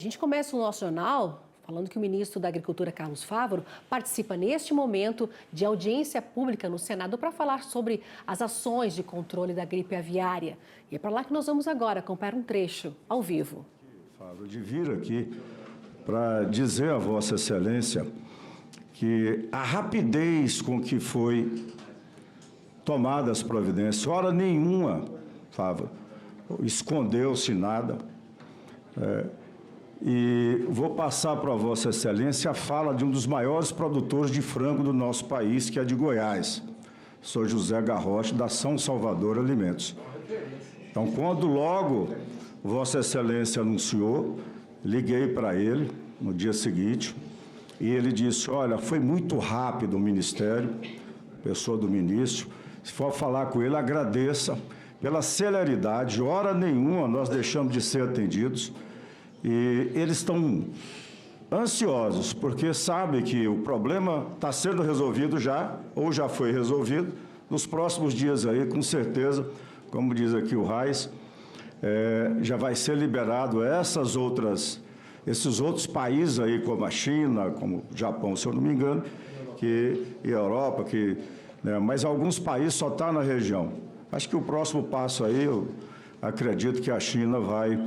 A gente começa o nosso jornal falando que o ministro da Agricultura, Carlos Fávaro, participa neste momento de audiência pública no Senado para falar sobre as ações de controle da gripe aviária. E é para lá que nós vamos agora acompanhar um trecho ao vivo. Fávaro, de vir aqui para dizer a Vossa Excelência que a rapidez com que foi tomada as providências, hora nenhuma, Fávaro, escondeu-se nada. E vou passar para a Vossa Excelência a fala de um dos maiores produtores de frango do nosso país, que é de Goiás, Sr. José Garrote, da São Salvador Alimentos. Então, quando logo Vossa Excelência anunciou, liguei para ele no dia seguinte, e ele disse, olha, foi muito rápido o Ministério, pessoa do ministro, se for falar com ele, agradeça pela celeridade, hora nenhuma nós deixamos de ser atendidos. E eles estão ansiosos, porque sabem que o problema está sendo resolvido já, ou já foi resolvido, nos próximos dias aí, com certeza, como diz aqui o Reis, já vai ser liberado esses outros países aí, como a China, como o Japão, se eu não me engano, e a Europa, mas alguns países só estão na região. Acho que o próximo passo aí, eu acredito que a China vai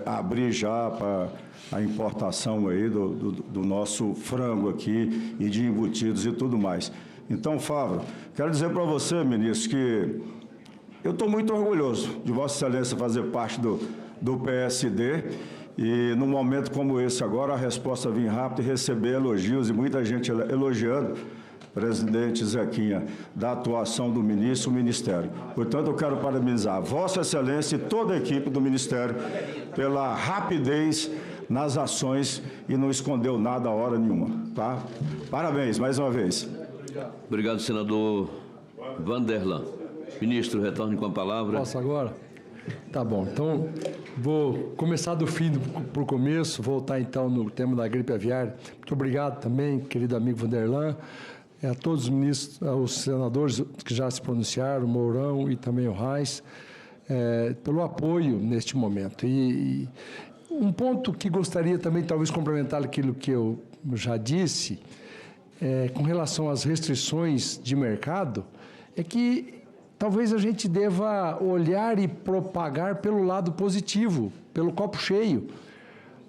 abrir já para a importação aí do nosso frango aqui e de embutidos e tudo mais. Então, Fávaro, quero dizer para você, ministro, que eu estou muito orgulhoso de Vossa Excelência fazer parte do PSD e, num momento como esse agora, a resposta vir rápido e receber elogios e muita gente elogiando presidente Zequinha, da atuação do ministro e o Ministério. Portanto, eu quero parabenizar Vossa Excelência e toda a equipe do Ministério pela rapidez nas ações e não escondeu nada a hora nenhuma, tá? Parabéns, mais uma vez. Obrigado, senador Vanderlan. Ministro, retorne com a palavra. Posso agora? Tá bom, então vou começar do fim para o começo, voltar então no tema da gripe aviária. Muito obrigado também, querido amigo Vanderlan, a todos os ministros, os senadores que já se pronunciaram, o Mourão e também o Reis, pelo apoio neste momento. E um ponto que gostaria também, talvez, complementar aquilo que eu já disse, com relação às restrições de mercado, é que talvez a gente deva olhar e propagar pelo lado positivo, pelo copo cheio.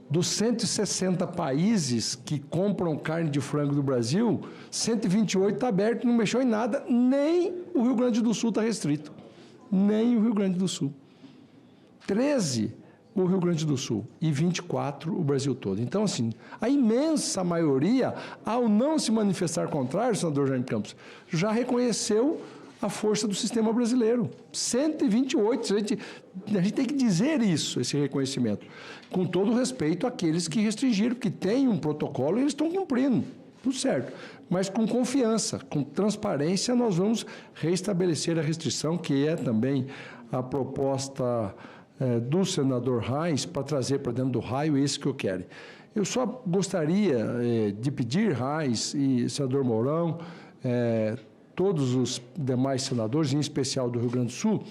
Dos 160 países que compram carne de frango do Brasil, 128 está aberto, não mexeu em nada, nem o Rio Grande do Sul está restrito. Nem o Rio Grande do Sul. 13 o Rio Grande do Sul e 24 o Brasil todo. Então, assim, a imensa maioria, ao não se manifestar contrário, senador Jaime Campos, já reconheceu a força do sistema brasileiro. 128, a gente tem que dizer isso, esse reconhecimento, com todo o respeito àqueles que restringiram, porque tem um protocolo e eles estão cumprindo, tudo certo. Mas com confiança, com transparência, nós vamos restabelecer a restrição, que é também a proposta do senador Reis, para trazer para dentro do raio esse que eu quero. Eu só gostaria de pedir, Reis e senador Mourão, todos os demais senadores, em especial do Rio Grande do Sul,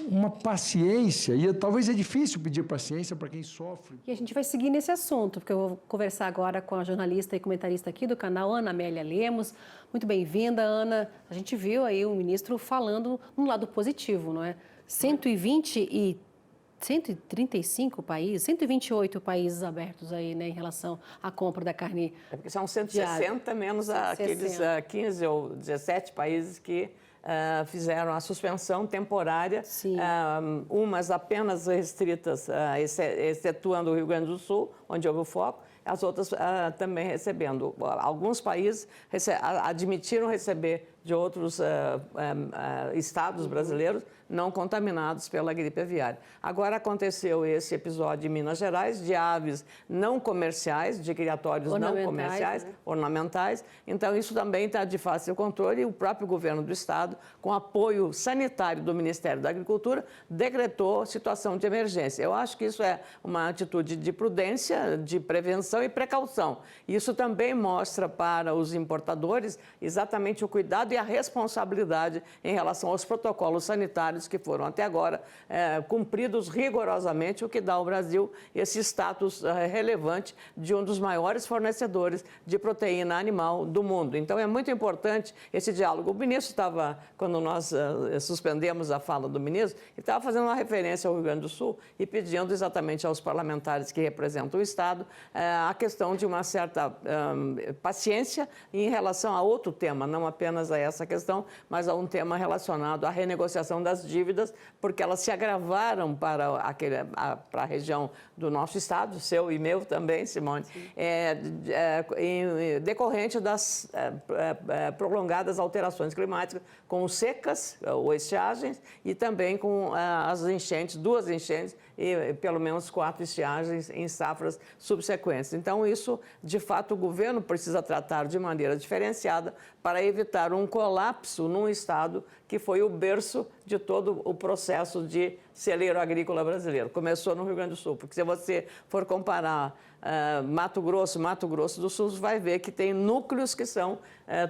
uma paciência, e talvez é difícil pedir paciência para quem sofre. E a gente vai seguir nesse assunto, porque eu vou conversar agora com a jornalista e comentarista aqui do canal, Ana Amélia Lemos. Muito bem-vinda, Ana. A gente viu aí o ministro falando no lado positivo, não é? 135 países, 128 países abertos aí, né, em relação à compra da carne. Porque são 160 menos aqueles 15 ou 17 países que fizeram a suspensão temporária, umas apenas restritas, excetuando o Rio Grande do Sul, onde houve o foco, as outras também recebendo. Alguns países admitiram receber de outros estados brasileiros não contaminados pela gripe aviária. Agora aconteceu esse episódio em Minas Gerais, de aves não comerciais, de criatórios não comerciais, né? Ornamentais. Então, isso também está de fácil controle e o próprio governo do estado, com apoio sanitário do Ministério da Agricultura, decretou situação de emergência. Eu acho que isso é uma atitude de prudência, de prevenção, atenção e precaução. Isso também mostra para os importadores exatamente o cuidado e a responsabilidade em relação aos protocolos sanitários que foram até agora cumpridos rigorosamente, o que dá ao Brasil esse status relevante de um dos maiores fornecedores de proteína animal do mundo. Então, é muito importante esse diálogo. O ministro estava, quando nós suspendemos a fala do ministro, ele estava fazendo uma referência ao Rio Grande do Sul e pedindo exatamente aos parlamentares que representam o Estado a questão de uma certa paciência em relação a outro tema, não apenas a essa questão, mas a um tema relacionado à renegociação das dívidas, porque elas se agravaram para a região do nosso Estado, seu e meu também, Simone, decorrente das prolongadas alterações climáticas, com secas ou estiagens e também com as enchentes, 2 enchentes e pelo menos 4 estiagens em safras subsequentes. Então, isso, de fato, o governo precisa tratar de maneira diferenciada para evitar um colapso num estado que foi o berço de todo o processo de celeiro agrícola brasileiro. Começou no Rio Grande do Sul, porque se você for comparar Mato Grosso do Sul, vai ver que tem núcleos que são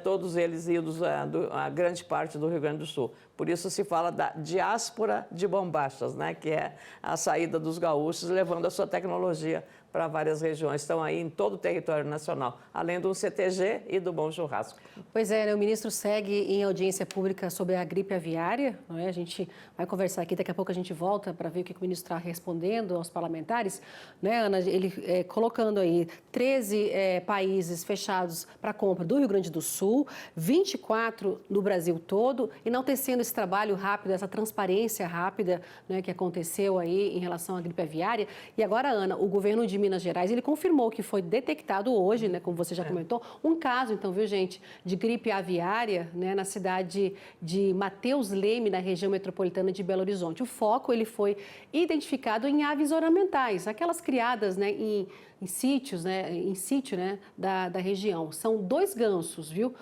todos eles idos a grande parte do Rio Grande do Sul. Por isso se fala da diáspora de bombachas, né, que é a saída dos gaúchos levando a sua tecnologia para várias regiões. Estão aí em todo o território nacional, além do CTG e do Bom Churrasco. Pois é, né, o ministro segue em audiência pública sobre a gripe aviária. Não é? A gente vai conversar aqui, daqui a pouco a gente volta para ver o que o ministro está respondendo aos parlamentares. Né, Ana, ele colocando aí 13 países fechados para compra do Rio Grande do Sul, 24 no Brasil todo, enaltecendo esse trabalho rápido, essa transparência rápida, né, que aconteceu aí em relação à gripe aviária. E agora, Ana, o governo de Minas Gerais, ele confirmou que foi detectado hoje, né, como você já comentou, um caso, então, viu, gente, de gripe aviária, né, na cidade de Mateus Leme, na região metropolitana de Belo Horizonte. O foco, ele foi identificado em aves ornamentais, aquelas criadas, né, em sítios, né, em sítio, né, da região. São 2 gansos, viu?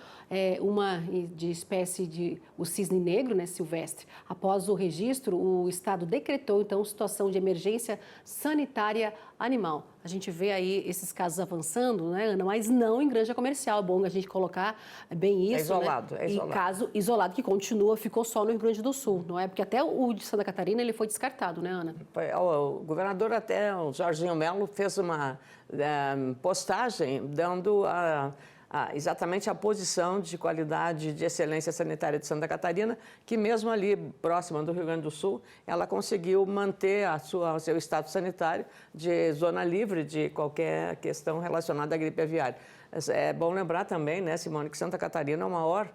Uma de espécie de o cisne negro, né, silvestre. Após o registro, o Estado decretou, então, situação de emergência sanitária animal. A gente vê aí esses casos avançando, né, Ana, mas não em granja comercial. É bom a gente colocar bem isso, isolado, né? É isolado. E caso isolado que continua, ficou só no Rio Grande do Sul, não é? Porque até o de Santa Catarina ele foi descartado, né, Ana? O governador, até o Jorginho Melo, fez uma postagem dando exatamente a posição de qualidade de excelência sanitária de Santa Catarina, que mesmo ali próxima do Rio Grande do Sul, ela conseguiu manter o seu status sanitário de zona livre de qualquer questão relacionada à gripe aviária. É bom lembrar também, né, Simone, que Santa Catarina é o maior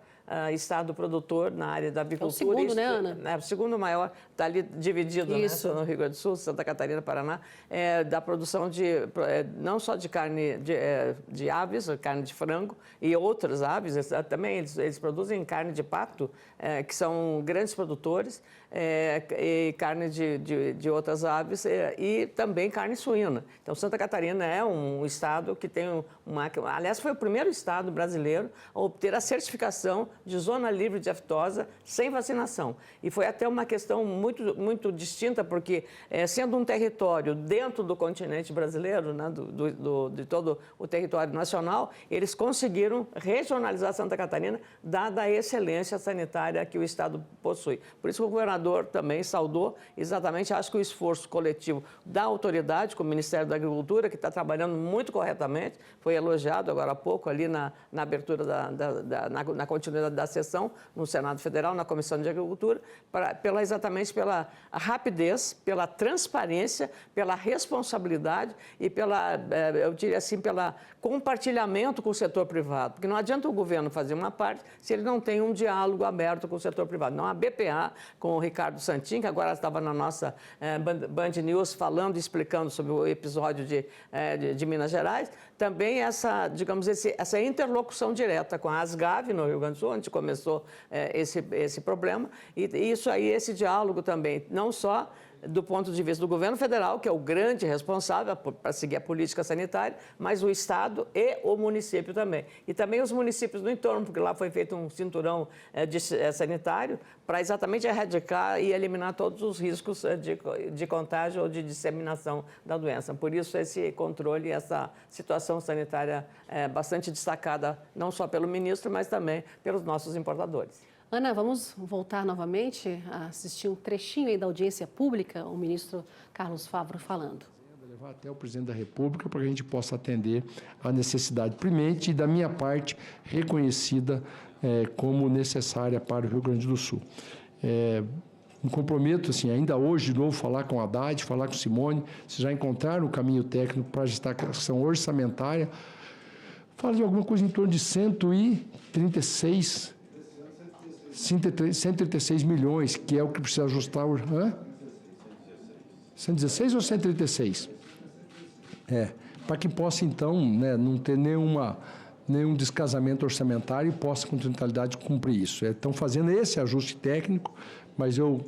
estado produtor na área da avicultura. É o segundo, né, Ana? É o segundo maior, está ali dividido, né, no Rio Grande do Sul, Santa Catarina, Paraná, da produção não só de carne de aves, carne de frango e outras aves, também eles produzem carne de pato, que são grandes produtores, e carne de outras aves e também carne suína. Então, Santa Catarina é um estado que tem aliás, foi o primeiro estado brasileiro a obter a certificação de zona livre de aftosa sem vacinação. E foi até uma questão muito, muito distinta, porque sendo um território dentro do continente brasileiro, né, de todo o território nacional, eles conseguiram regionalizar Santa Catarina, dada a excelência sanitária que o estado possui. Por isso o governador também saudou exatamente, acho que o esforço coletivo da autoridade, com o Ministério da Agricultura, que está trabalhando muito corretamente, foi elogiado agora há pouco ali na abertura na continuidade da sessão no Senado Federal, na Comissão de Agricultura, exatamente pela rapidez, pela transparência, pela responsabilidade e eu diria assim, pela compartilhamento com o setor privado. Porque não adianta o governo fazer uma parte se ele não tem um diálogo aberto com o setor privado. Não, a BPA, com o Ricardo Santin, que agora estava na nossa Band News falando, explicando sobre o episódio de Minas Gerais, também essa interlocução direta com a Asgav, no Rio Grande do Sul, onde começou esse problema, e isso aí, esse diálogo também, não só do ponto de vista do governo federal, que é o grande responsável para seguir a política sanitária, mas o Estado e o município também. E também os municípios do entorno, porque lá foi feito um cinturão sanitário para exatamente erradicar e eliminar todos os riscos de contágio ou de disseminação da doença. Por isso, esse controle e essa situação sanitária é bastante destacada, não só pelo ministro, mas também pelos nossos importadores. Ana, vamos voltar novamente a assistir um trechinho aí da audiência pública, o ministro Carlos Favaro falando. Levar até o presidente da República para que a gente possa atender a necessidade premente e, da minha parte, reconhecida como necessária para o Rio Grande do Sul. Me comprometo, assim, ainda hoje, de novo, falar com a Haddad, falar com Simone, se já encontraram o caminho técnico para a gestação orçamentária. Fala de alguma coisa em torno de 136 milhões, que é o que precisa ajustar. 116 ou 136? Para que possa, então, não ter nenhum descasamento orçamentário e possa, com totalidade, cumprir isso. Estão fazendo esse ajuste técnico, mas eu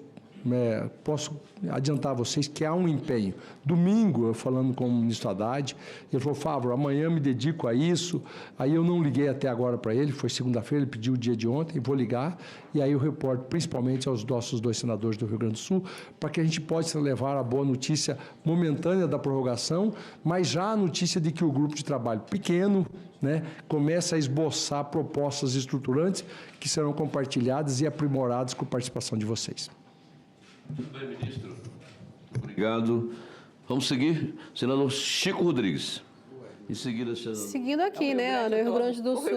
posso adiantar a vocês que há um empenho. Domingo, eu falando com o ministro Haddad, ele falou: Favaro, amanhã me dedico a isso. Aí eu não liguei até agora para ele, foi segunda-feira, ele pediu o dia de ontem, vou ligar, e aí eu reporto principalmente aos nossos 2 senadores do Rio Grande do Sul, para que a gente possa levar a boa notícia momentânea da prorrogação, mas já a notícia de que o grupo de trabalho pequeno começa a esboçar propostas estruturantes que serão compartilhadas e aprimoradas com a participação de vocês. Muito bem, ministro. Obrigado. Vamos seguir. Senador Chico Rodrigues. Em seguida, senador... Seguindo aqui, Ana, Rio Grande do Sul.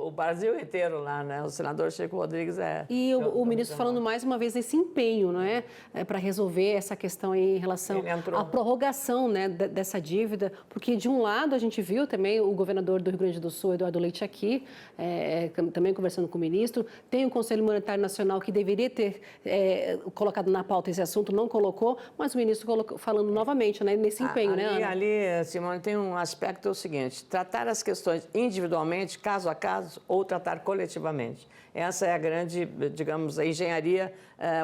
O Brasil inteiro lá, O senador Chico Rodrigues E o ministro falando mais uma vez desse empenho, para resolver essa questão aí em relação à prorrogação, dessa dívida, porque de um lado a gente viu também o governador do Rio Grande do Sul, Eduardo Leite, aqui, também conversando com o ministro, tem o Conselho Monetário Nacional que deveria ter colocado na pauta esse assunto, não colocou, mas o ministro falando novamente, nesse empenho, Ana? Ali, Simone, tem um aspecto é o seguinte: tratar as questões individualmente, caso a caso, ou tratar coletivamente. Essa é a grande, digamos, a engenharia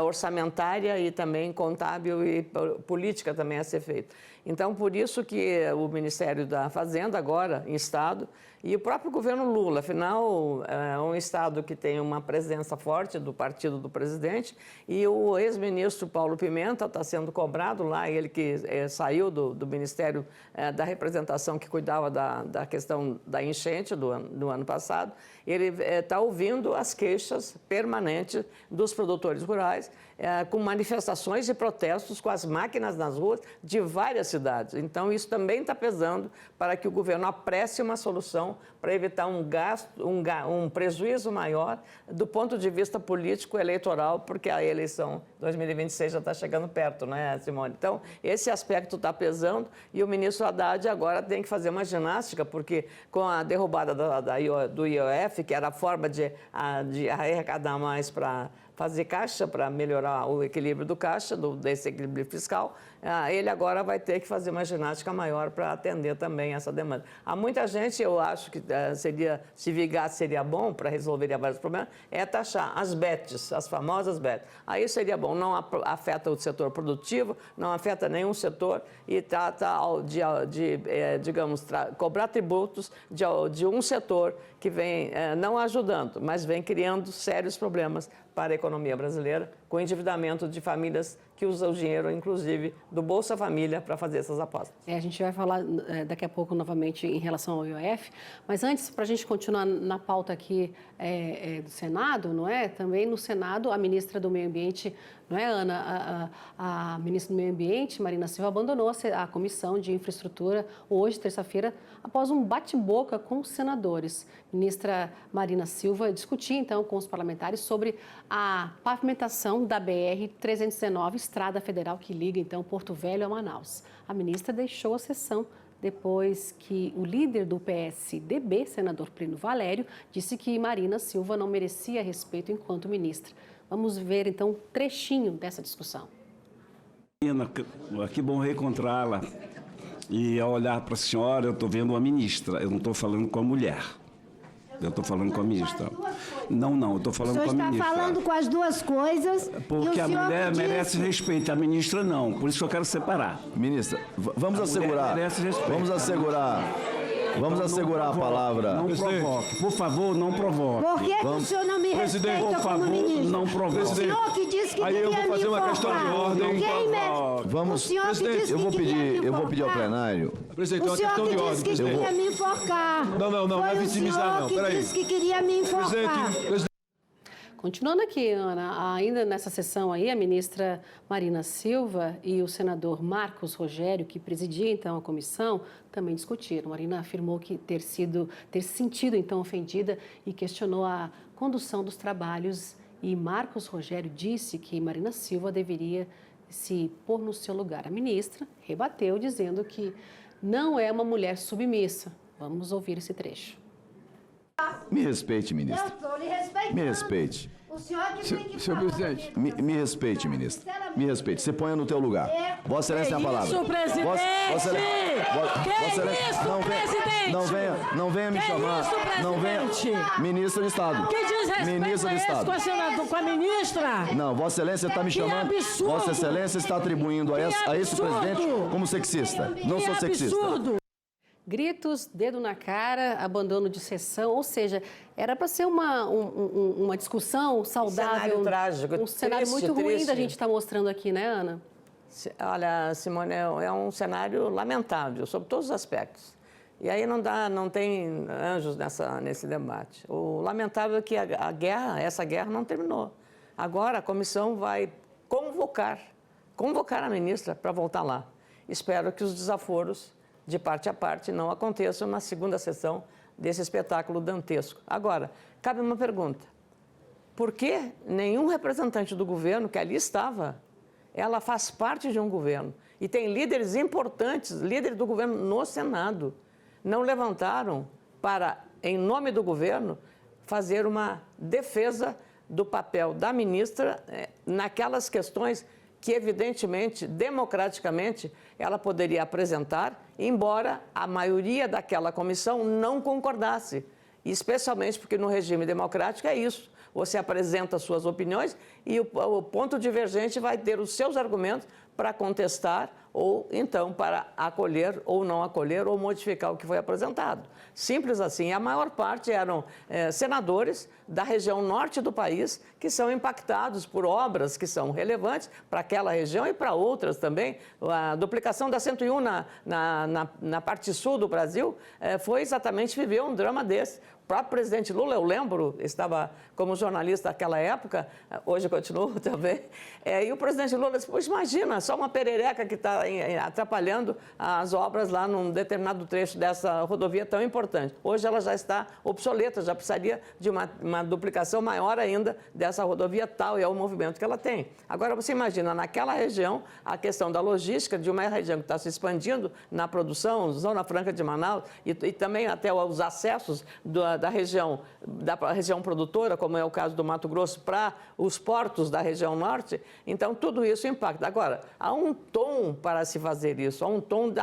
orçamentária e também contábil e política também a ser feita. Então, por isso que o Ministério da Fazenda, agora em Estado, e o próprio governo Lula, afinal, é um Estado que tem uma presença forte do partido do presidente, e o ex-ministro Paulo Pimenta está sendo cobrado lá, ele que saiu do Ministério da Representação, que cuidava da questão da enchente do ano passado, ele está ouvindo as queixas permanentes dos produtores rurais, com manifestações e protestos com as máquinas nas ruas de várias cidades. Então, isso também está pesando para que o governo apresse uma solução para evitar um prejuízo maior do ponto de vista político eleitoral, porque a eleição 2026 já está chegando perto, Simone? Então, esse aspecto está pesando e o ministro Haddad agora tem que fazer uma ginástica, porque com a derrubada do IOF, que era a forma de arrecadar mais para fazer caixa, para melhorar o equilíbrio do caixa, desse equilíbrio fiscal, ele agora vai ter que fazer uma ginástica maior para atender também essa demanda. Há muita gente, eu acho que se vigar seria bom para resolver vários problemas, taxar as BETs, as famosas BETs. Aí seria bom, não afeta o setor produtivo, não afeta nenhum setor e trata digamos, cobrar tributos de um setor que vem não ajudando, mas vem criando sérios problemas para a economia brasileira, com endividamento de famílias que usam o dinheiro, inclusive, do Bolsa Família para fazer essas apostas. A gente vai falar daqui a pouco novamente em relação ao IOF, mas antes, para a gente continuar na pauta aqui do Senado, também no Senado, a ministra do Meio Ambiente, Ana? A ministra do Meio Ambiente, Marina Silva, abandonou a Comissão de Infraestrutura hoje, terça-feira, após um bate-boca com os senadores. Ministra Marina Silva discutia, então, com os parlamentares sobre a pavimentação da BR-319, estrada federal que liga, então, Porto Velho a Manaus. A ministra deixou a sessão depois que o líder do PSDB, senador Plínio Valério, disse que Marina Silva não merecia respeito enquanto ministra. Vamos ver, então, um trechinho dessa discussão. Que bom reencontrá-la. E ao olhar para a senhora, eu estou vendo uma ministra, eu não estou falando com a mulher. Eu estou falando com a ministra. Não, eu estou falando com a ministra. O senhor está falando com as duas coisas. Porque a mulher disse... merece respeito, a ministra não. Por isso que eu quero separar. Ministra, vamos assegurar. Vamos assegurar a palavra. Não provoque. Por favor, não provoque. Por que o senhor não me respeita por favor, como ministro? não provoque. O senhor que disse que Aí eu queria vou fazer me uma questão de enforcar. ordem. Quem Vamos, o senhor presidente, que disse eu vou que queria me pedir ao enforcar. plenário. Presidente, O uma senhor questão que de ordem, disse que presidente. queria me enforcar. Não é vitimizar, não. Foi o senhor que disse que queria me enforcar. Presidente, Continuando aqui, Ana, ainda nessa sessão aí, a ministra Marina Silva e o senador Marcos Rogério, que presidia então a comissão, também discutiram. Marina afirmou que ter se sentido então ofendida e questionou a condução dos trabalhos. E Marcos Rogério disse que Marina Silva deveria se pôr no seu lugar. A ministra rebateu dizendo que não é uma mulher submissa. Vamos ouvir esse trecho. Me respeite, ministra. Eu estou lhe respeitando. Me respeite. O senhor que tem que Senhor falar. presidente, me respeite, ministra. Me respeite. Você ponha no teu lugar. Vossa Excelência tem a palavra. Isso, presidente! Vossa Excelência, não venha me chamar. Não venha. Ministra de Estado. Que desrespeito Ministra de é esse Estado. com a ministra? Não, Vossa Excelência está me Que chamando. absurdo! Vossa Excelência está atribuindo a esse absurdo! presidente como sexista. Não sou sexista. Absurdo! Gritos, dedo na cara, abandono de sessão, ou seja, era para ser uma discussão saudável. Cenário trágico, um cenário triste, muito ruim triste. da gente estar mostrando aqui, né, Ana? Olha, Simone, é um cenário lamentável, sob todos os aspectos. E aí não tem anjos nesse debate. O lamentável é que essa guerra não terminou. Agora a comissão vai convocar a ministra para voltar lá. Espero que os desaforos de parte a parte não aconteçam na segunda sessão desse espetáculo dantesco. Agora, cabe uma pergunta. Por que nenhum representante do governo que ali estava, ela faz parte de um governo e tem líderes importantes, líderes do governo no Senado, não levantaram para, em nome do governo, fazer uma defesa do papel da ministra naquelas questões que, evidentemente, democraticamente, ela poderia apresentar, embora a maioria daquela comissão não concordasse. Especialmente porque no regime democrático é isso. Você apresenta suas opiniões e o ponto divergente vai ter os seus argumentos para contestar ou, então, para acolher ou não acolher ou modificar o que foi apresentado. Simples assim. A maior parte eram senadores da região norte do país que são impactados por obras que são relevantes para aquela região e para outras também. A duplicação da 101 na parte sul do Brasil foi exatamente viver um drama desse. O próprio presidente Lula, eu lembro, estava como jornalista naquela época, hoje continuo também, e o presidente Lula disse, pois imagina, só uma perereca que está atrapalhando as obras lá num determinado trecho dessa rodovia tão importante. Hoje ela já está obsoleta, já precisaria de uma duplicação maior ainda dessa rodovia tal, e é o movimento que ela tem. Agora, você imagina, naquela região, a questão da logística de uma região que está se expandindo na produção, Zona Franca de Manaus, e também até os acessos da região produtora, como é o caso do Mato Grosso, para os portos da região norte, então tudo isso impacta. Agora, há um tom para se fazer isso, há um tom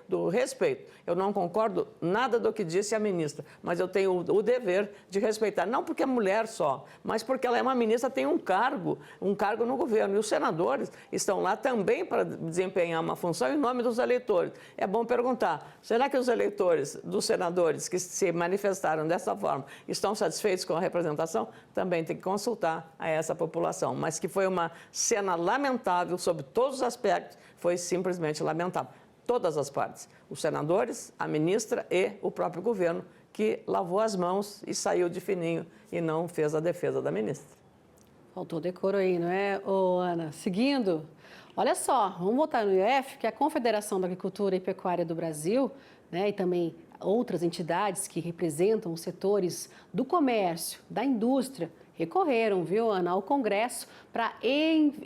do respeito. Eu não concordo nada do que disse a ministra, mas eu tenho o dever de respeitar, não porque é mulher só, mas porque ela é uma ministra, tem um cargo no governo, e os senadores estão lá também para desempenhar uma função em nome dos eleitores. É bom perguntar, será que os eleitores dos senadores que se manifestaram dessa forma estão satisfeitos com a representação? Também tem que consultar a essa população, mas que foi uma cena lamentável sob todos os aspectos, foi simplesmente lamentável. Todas as partes, os senadores, a ministra e o próprio governo, que lavou as mãos e saiu de fininho e não fez a defesa da ministra. Faltou decoro aí, não é, Ana? Seguindo, olha só, vamos voltar no IOF, que é a Confederação da Agricultura e Pecuária do Brasil, né, e também outras entidades que representam os setores do comércio, da indústria, recorreram, viu, Ana, ao Congresso para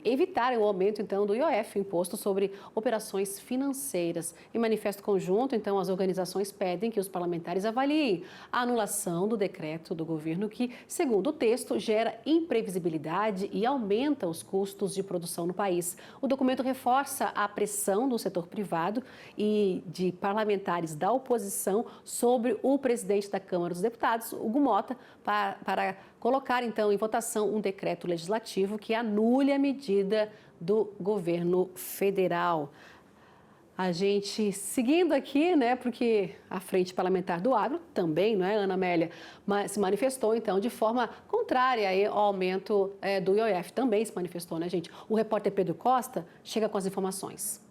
evitar o aumento, então, do IOF, Imposto sobre Operações Financeiras. Em manifesto conjunto, então, as organizações pedem que os parlamentares avaliem a anulação do decreto do governo que, segundo o texto, gera imprevisibilidade e aumenta os custos de produção no país. O documento reforça a pressão do setor privado e de parlamentares da oposição sobre o presidente da Câmara dos Deputados, Hugo Mota, para colocar, então, em votação um decreto legislativo que anule a medida do governo federal. A gente seguindo aqui, né, porque a Frente Parlamentar do Agro também, não é, Ana Amélia, se manifestou, então, de forma contrária ao aumento do IOF. Também se manifestou, né, gente? O repórter Pedro Costa chega com as informações.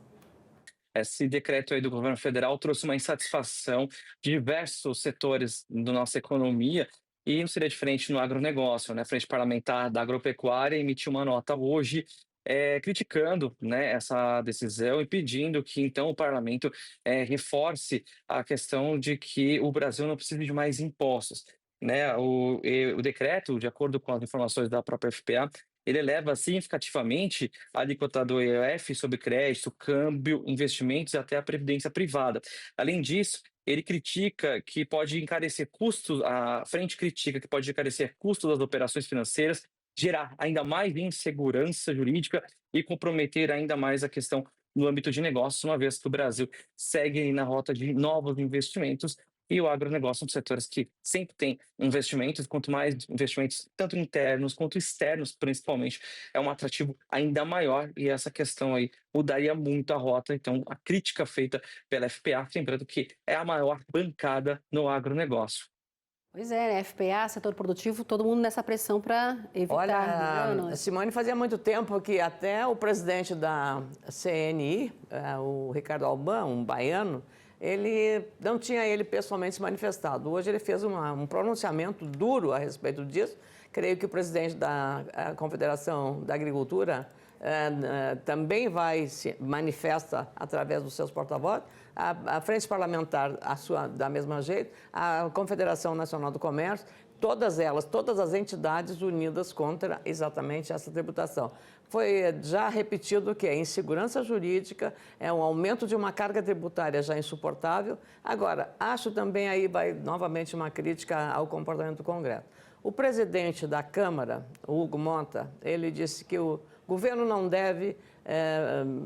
Esse decreto aí do governo federal trouxe uma insatisfação de diversos setores da nossa economia e não seria diferente no agronegócio, né? A Frente Parlamentar da Agropecuária emitiu uma nota hoje criticando, né, essa decisão e pedindo que, então, o parlamento reforce a questão de que o Brasil não precisa de mais impostos, né? O decreto, de acordo com as informações da própria FPA, ele eleva significativamente a alíquota do IOF sobre crédito, câmbio, investimentos e até a previdência privada. Além disso, ele critica que pode encarecer custos, a frente critica que pode encarecer custos das operações financeiras, gerar ainda mais insegurança jurídica e comprometer ainda mais a questão no âmbito de negócios, uma vez que o Brasil segue na rota de novos investimentos e o agronegócio são setores que sempre tem investimentos, quanto mais investimentos, tanto internos quanto externos, principalmente, é um atrativo ainda maior e essa questão aí mudaria muito a rota. Então, a crítica feita pela FPA, lembrando que é a maior bancada no agronegócio. Pois é, né? FPA, setor produtivo, todo mundo nessa pressão para evitar... Olha, Simone, fazia muito tempo que até o presidente da CNI, o Ricardo Alban, um baiano, não tinha ele pessoalmente se manifestado. Hoje ele fez um pronunciamento duro a respeito disso. Creio que o presidente da Confederação da Agricultura também se manifesta através dos seus porta-vozes. A Frente Parlamentar, da mesma jeito, a Confederação Nacional do Comércio, todas as entidades unidas contra exatamente essa tributação. Foi já repetido que é insegurança jurídica, é um aumento de uma carga tributária já insuportável. Agora, acho também, aí vai novamente uma crítica ao comportamento do Congresso. O presidente da Câmara, Hugo Mota, ele disse que o governo não deve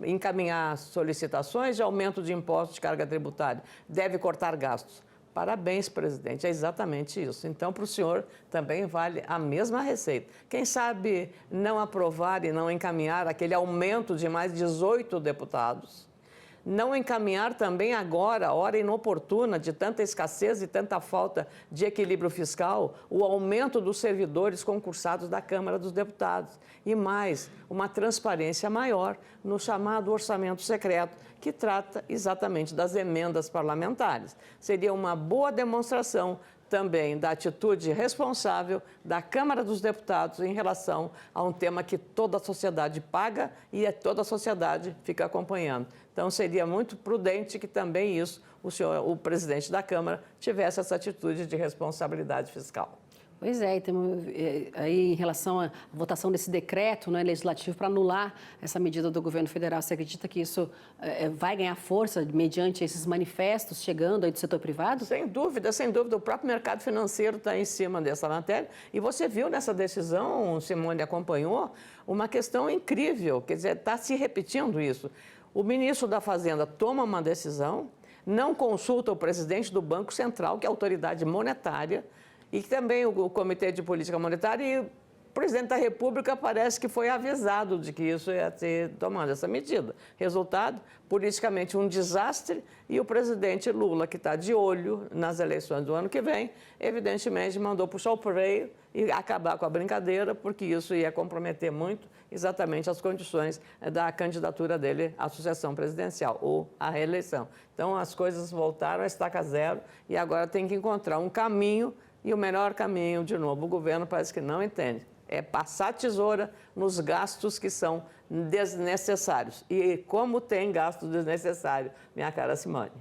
encaminhar solicitações de aumento de impostos de carga tributária, deve cortar gastos. Parabéns, presidente, é exatamente isso. Então, para o senhor também vale a mesma receita. Quem sabe não aprovar e não encaminhar aquele aumento de mais 18 deputados, não encaminhar também agora, a hora inoportuna de tanta escassez e tanta falta de equilíbrio fiscal, o aumento dos servidores concursados da Câmara dos Deputados. E mais, uma transparência maior no chamado orçamento secreto, que trata exatamente das emendas parlamentares. Seria uma boa demonstração também da atitude responsável da Câmara dos Deputados em relação a um tema que toda a sociedade paga e toda a sociedade fica acompanhando. Então, seria muito prudente que também isso, o presidente da Câmara, tivesse essa atitude de responsabilidade fiscal. Pois é, aí em relação à votação desse decreto, né, legislativo para anular essa medida do governo federal, você acredita que isso vai ganhar força mediante esses manifestos chegando aí do setor privado? Sem dúvida, sem dúvida. O próprio mercado financeiro está em cima dessa matéria. E você viu nessa decisão, Simone acompanhou, uma questão incrível, quer dizer, está se repetindo isso. O ministro da Fazenda toma uma decisão, não consulta o presidente do Banco Central, que é a autoridade monetária, e também o Comitê de Política Monetária, e o presidente da República parece que foi avisado de que isso ia ser tomado, essa medida. Resultado, politicamente um desastre, e o presidente Lula, que está de olho nas eleições do ano que vem, evidentemente mandou puxar o freio e acabar com a brincadeira, porque isso ia comprometer muito exatamente as condições da candidatura dele à sucessão presidencial ou à reeleição. Então, as coisas voltaram a estaca zero e agora tem que encontrar um caminho. E o melhor caminho, de novo, o governo parece que não entende, é passar a tesoura nos gastos que são desnecessários. E como tem gasto desnecessário, minha cara Simone?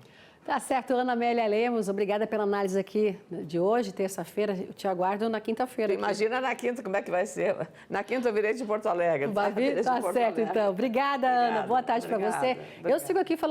Tá certo, Ana Amélia Lemos, obrigada pela análise aqui de hoje, terça-feira. Eu te aguardo na quinta-feira. Imagina na quinta como é que vai ser. Na quinta eu virei de Porto Alegre. Vai vir? Tá certo, então. Obrigada, Ana. Boa tarde para você. Eu sigo aqui falando.